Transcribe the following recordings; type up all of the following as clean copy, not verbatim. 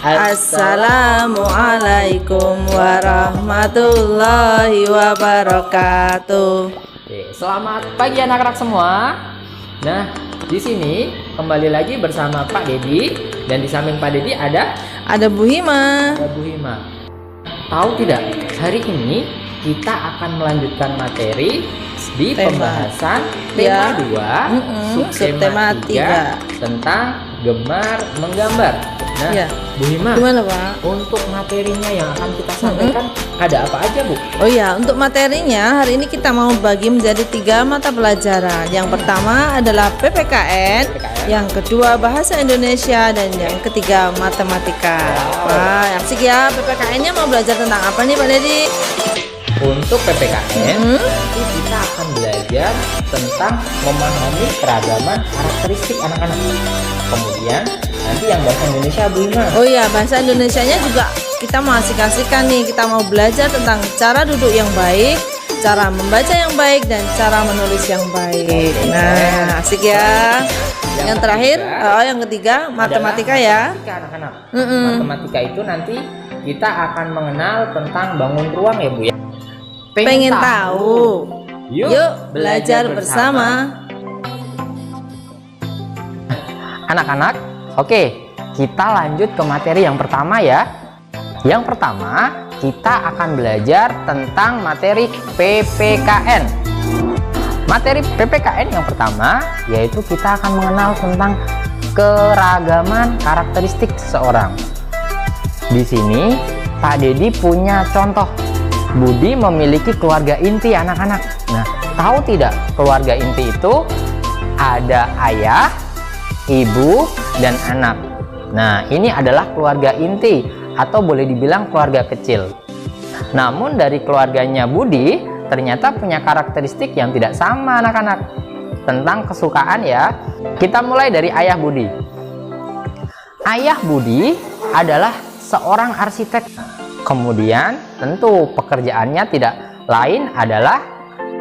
Assalamualaikum warahmatullahi wabarakatuh. Oke, selamat pagi anak-anak semua. Nah, di sini kembali lagi bersama Pak Dedi, dan di samping Pak Dedi ada Bu Hima. Bu Hima. Tahu tidak, hari ini kita akan melanjutkan materi di pembahasan tema 2, subtema 3 tentang gemar menggambar. Nah, Bu Hima, gimana Pak? Untuk materinya yang akan kita sampaikan ada apa aja, Bu? Oh iya, untuk materinya hari ini kita mau bagi menjadi 3 mata pelajaran. Yang pertama adalah PPKN, yang kedua bahasa Indonesia, dan yang ketiga matematika. Wah, asik ya. PPKN-nya mau belajar tentang apa nih Pak Dedi? Untuk PPKN, nanti kita akan belajar tentang memahami keragaman karakteristik anak-anak. Kemudian nanti yang bahasa Indonesia, Bu Hima. Oh iya, bahasa Indonesianya juga kita mau asik-asikan nih. Kita mau belajar tentang cara duduk yang baik, cara membaca yang baik, dan cara menulis yang baik. Nah, asik ya. Yang terakhir, yang ketiga matematika ya. Matematika, anak-anak. Matematika itu nanti kita akan mengenal tentang bangun ruang ya, Bu ya. Pengen tahu? Yuk belajar bersama. Anak-anak, oke, kita lanjut ke materi yang pertama ya. Yang pertama, kita akan belajar tentang materi PPKN. Materi PPKN yang pertama yaitu kita akan mengenal tentang keragaman karakteristik seseorang. Di sini Pak Dedi punya contoh. Budi memiliki keluarga inti anak-anak. Nah, tahu tidak, keluarga inti itu ada ayah, ibu, dan anak. Nah, ini adalah keluarga inti atau boleh dibilang keluarga kecil. Namun dari keluarganya Budi ternyata punya karakteristik yang tidak sama anak-anak. Tentang kesukaan ya, kita mulai dari ayah Budi. Ayah Budi adalah seorang arsitek. Kemudian tentu pekerjaannya tidak lain adalah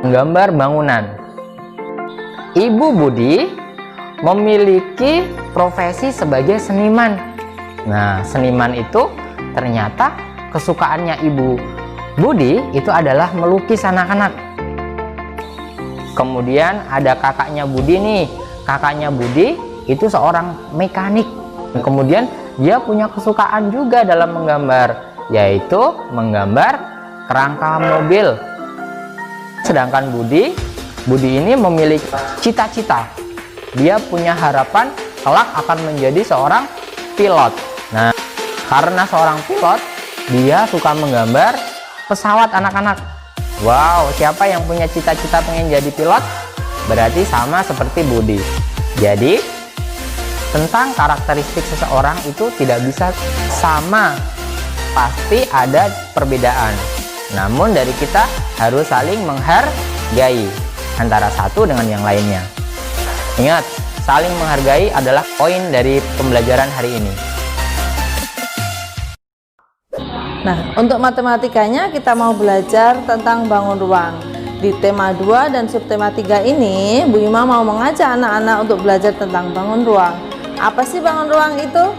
menggambar bangunan. Ibu Budi memiliki profesi sebagai seniman. Nah, seniman itu ternyata kesukaannya Ibu Budi itu adalah melukis anak-anak. Kemudian ada kakaknya Budi nih. Kakaknya Budi itu seorang mekanik. Kemudian dia punya kesukaan juga dalam menggambar, yaitu menggambar kerangka mobil. Sedangkan Budi ini memiliki cita-cita. Dia punya harapan kelak akan menjadi seorang pilot. Nah, karena seorang pilot, dia suka menggambar pesawat anak-anak. Wow, siapa yang punya cita-cita pengen jadi pilot? Berarti sama seperti Budi. Jadi, tentang karakteristik seseorang itu tidak bisa sama. Pasti ada perbedaan. Namun dari kita harus saling menghargai antara satu dengan yang lainnya. Ingat, saling menghargai adalah poin dari pembelajaran hari ini. Nah, untuk matematikanya kita mau belajar tentang bangun ruang. Di tema 2 dan subtema 3 ini, Bu Hima mau mengajak anak-anak untuk belajar tentang bangun ruang. Apa sih bangun ruang itu?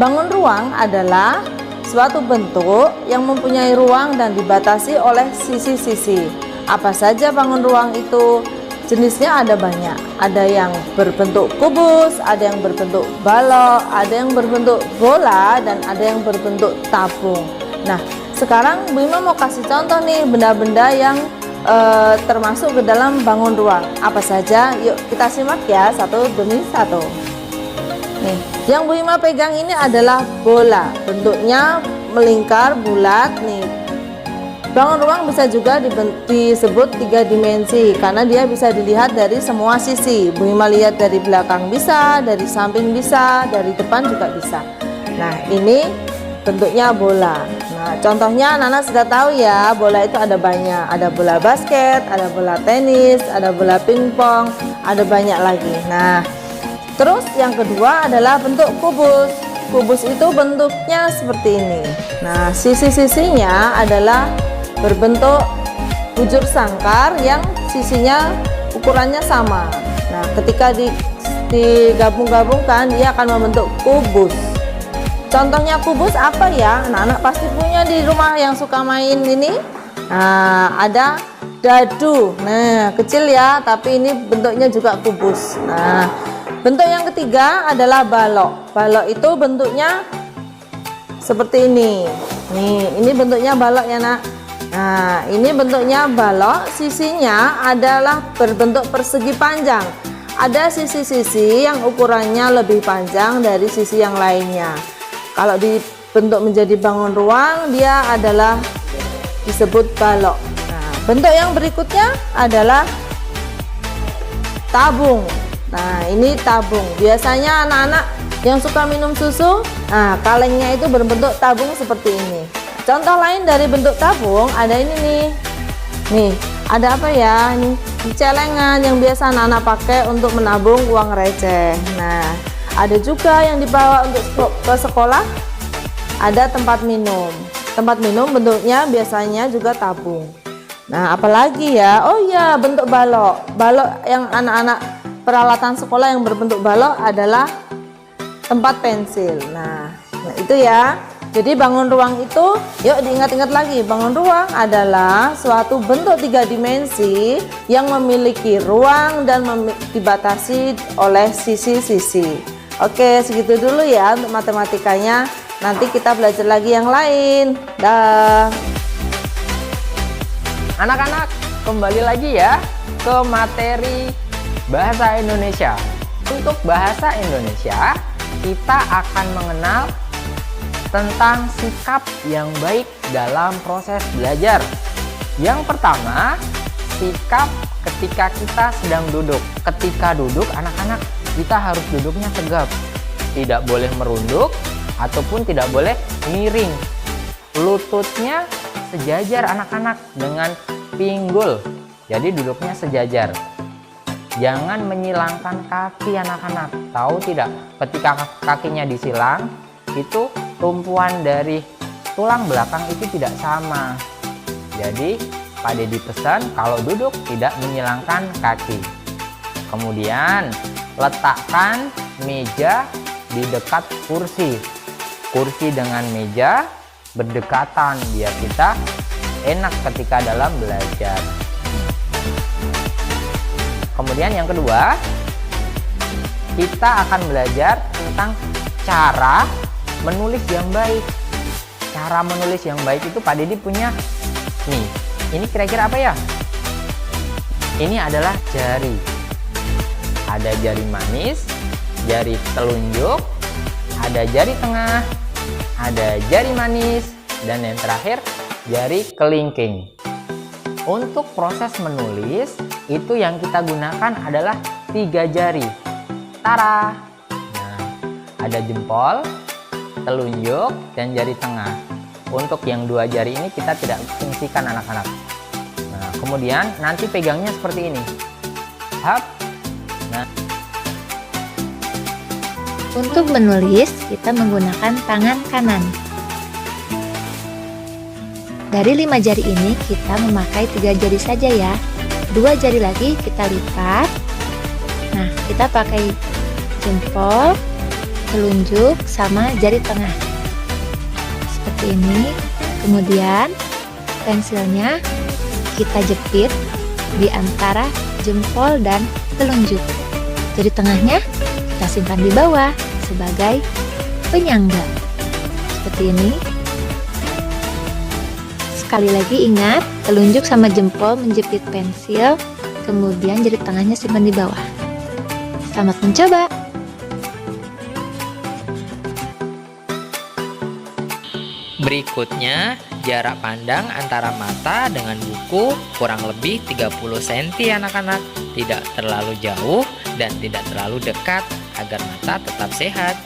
Bangun ruang adalah suatu bentuk yang mempunyai ruang dan dibatasi oleh sisi-sisi. Apa saja bangun ruang itu? Jenisnya ada banyak. Ada yang berbentuk kubus, ada yang berbentuk balok, ada yang berbentuk bola, dan ada yang berbentuk tabung. Nah, sekarang Bu Hima mau kasih contoh nih benda-benda yang termasuk ke dalam bangun ruang. Apa saja? Yuk kita simak ya satu demi satu. Nih, yang Bu Hima pegang ini adalah bola. Bentuknya melingkar bulat nih. Bangun ruang bisa juga disebut 3 dimensi karena dia bisa dilihat dari semua sisi. Bu Hima lihat dari belakang bisa, dari samping bisa, dari depan juga bisa. Nah, ini bentuknya bola. Nah, contohnya anak-anak sudah tahu ya, bola itu ada banyak. Ada bola basket, ada bola tenis, ada bola pingpong, ada banyak lagi. Nah, terus yang kedua adalah bentuk kubus. Kubus itu bentuknya seperti ini. Nah, sisi-sisinya adalah berbentuk bujur sangkar yang sisinya ukurannya sama. Nah, ketika digabung-gabungkan dia akan membentuk kubus. Contohnya kubus apa ya? Anak-anak pasti punya di rumah yang suka main ini. Nah, ada dadu. Nah, kecil ya, tapi ini bentuknya juga kubus. Nah, bentuk yang ketiga adalah balok. Balok itu bentuknya seperti ini. Nih, ini bentuknya balok ya, Nak. Nah, ini bentuknya balok, sisinya adalah berbentuk persegi panjang. Ada sisi-sisi yang ukurannya lebih panjang dari sisi yang lainnya. Kalau dibentuk menjadi bangun ruang, dia adalah disebut balok. Nah, bentuk yang berikutnya adalah tabung. Nah, ini tabung. Biasanya anak-anak yang suka minum susu, nah kalengnya itu berbentuk tabung seperti ini. Contoh lain dari bentuk tabung ada ini nih. Nih, ada apa ya? Ini celengan yang biasa anak-anak pakai untuk menabung uang receh. Nah, ada juga yang dibawa untuk ke sekolah. Ada tempat minum. Tempat minum bentuknya biasanya juga tabung. Nah, apalagi ya? Oh iya, bentuk balok. Balok yang anak-anak peralatan sekolah yang berbentuk balok adalah tempat pensil. Nah itu ya. Jadi bangun ruang itu, yuk diingat-ingat lagi, bangun ruang adalah suatu bentuk 3 dimensi yang memiliki ruang dan dibatasi oleh sisi-sisi. Oke, segitu dulu ya untuk matematikanya. Nanti kita belajar lagi yang lain. Dah. Anak-anak, kembali lagi ya ke materi bahasa Indonesia. Untuk bahasa Indonesia, kita akan mengenal tentang sikap yang baik dalam proses belajar. Yang pertama, sikap ketika kita sedang duduk. Ketika duduk, anak-anak, kita harus duduknya tegap. Tidak boleh merunduk ataupun tidak boleh miring. Lututnya sejajar anak-anak dengan pinggul. Jadi duduknya sejajar. Jangan menyilangkan kaki anak-anak. Tahu tidak? Ketika kakinya disilang, itu tumpuan dari tulang belakang itu tidak sama. Jadi Pak Dedi pesan kalau duduk tidak menyilangkan kaki. Kemudian letakkan meja di dekat kursi. Kursi dengan meja berdekatan biar kita enak ketika dalam belajar. Kemudian yang kedua, kita akan belajar tentang cara menulis yang baik. Cara menulis yang baik itu Pak Dedi punya nih. Ini kira-kira apa ya? Ini adalah jari. Ada jari manis, jari telunjuk, ada jari tengah, ada jari manis, dan yang terakhir jari kelingking. Untuk proses menulis, itu yang kita gunakan adalah 3 jari. Tara! Nah, ada jempol, telunjuk, dan jari tengah. Untuk yang 2 jari ini kita tidak fungsikan anak-anak. Nah, kemudian nanti pegangnya seperti ini. Hap. Nah. Untuk menulis, kita menggunakan tangan kanan. Dari 5 jari ini, kita memakai 3 jari saja ya. 2 jari lagi kita lipat. Nah, kita pakai jempol, telunjuk, sama jari tengah. Seperti ini. Kemudian, pensilnya kita jepit di antara jempol dan telunjuk. Jari tengahnya kita simpan di bawah sebagai penyangga. Seperti ini. Sekali lagi ingat, telunjuk sama jempol menjepit pensil, kemudian jari tengahnya simpan di bawah. Selamat mencoba! Berikutnya, jarak pandang antara mata dengan buku kurang lebih 30 cm anak-anak. Tidak terlalu jauh dan tidak terlalu dekat agar mata tetap sehat.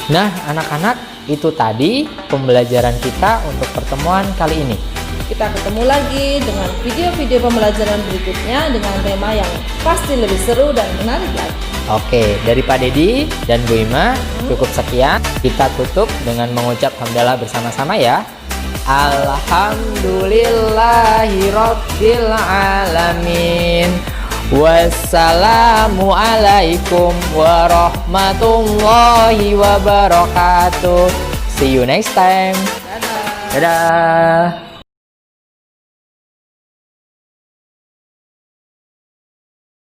Nah, anak-anak, itu tadi pembelajaran kita untuk pertemuan kali ini. Kita ketemu lagi dengan video-video pembelajaran berikutnya dengan tema yang pasti lebih seru dan menarik lagi. Oke, dari Pak Dedi dan Bu Ima cukup sekian. Kita tutup dengan mengucap hamdalah bersama-sama ya. Alhamdulillahirabbil alamin. Wassalamualaikum warahmatullahi wabarakatuh. See you next time. Dadah.